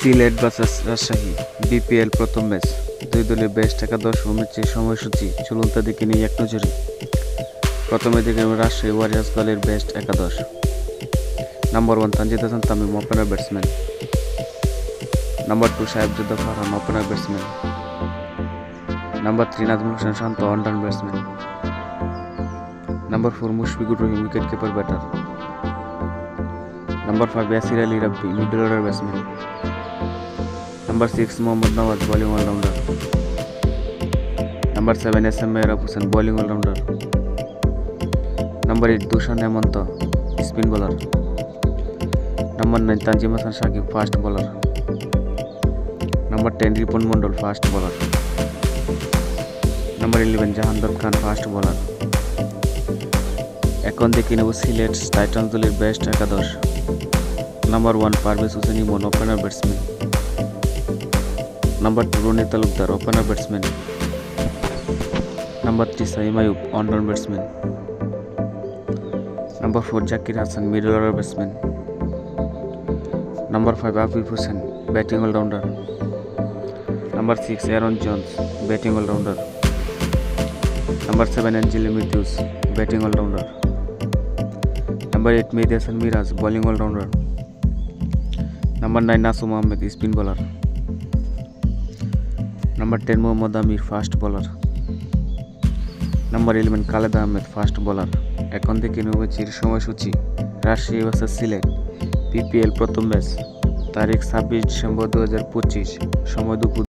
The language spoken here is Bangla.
সিলেট ভার্সেস রাজশাহী বিপিএল প্রথম ম্যাচ। দুই দলের বেস্ট একাদশ ও ম্যাচের সময়সূচি চলুন তা দেখে নিই এক নজরে। প্রথমে দেখে নেব রাজশাহী ওয়ারিয়র্স দলের বেস্ট একাদশ। Number 1 Tanzid Hasan Tamim, opener batsman. Number 2 Sahibzada Farhan, opener batsman. Number 3 Najmul Hossain Shanto, one down batsman. Number 4 Mushfiqur Rahim, wicket keeper batter. Number 5 Yasir Ali Rabbi, middle order batsman. Number 6 Mohammad Nawaz, bowling all rounder. Number 7 S M. Mehrab Hossain, bowling all rounder. Number 8 Dushan Hemantha, spin bowler. Number 9 Tanzim Hasan Sakib, fast bowler. Number 10 Ripon Mondal, fast bowler. Number 11 Jahangir Khan, fast bowler. এখন দেখে নেব সিলেট টাইটান্স দলের বেস্ট একাদশ। Number 1 Parvez Hossain Emon, opener batsman. Number 2 Ronny Talukdar, opener batsman. Number 3 Saim Ayub, one down batsman. Number 4 Zakir Hasan, middle order batsman. Number 5 Afif Hossain, batting all rounder. Number 6 Aaron Jones, batting all rounder. Number 7 Angelo Mathews, batting all rounder. Number 8 Mehedi Hasan Miraz, bowling all rounder. Number 9 Nasum Ahmed, spin bowler. Number 10 Mohammad Amir, fast bowler. Number 11 Khaled Ahmed, fast bowler. এখন থেকে ম্যাচের সময়সূচি। রাজশাহী ভার্সেস সিলেট বিপিএল প্রথম ম্যাচ, তারিখ 26 ডিসেম্বর 2025, সময় দুপুর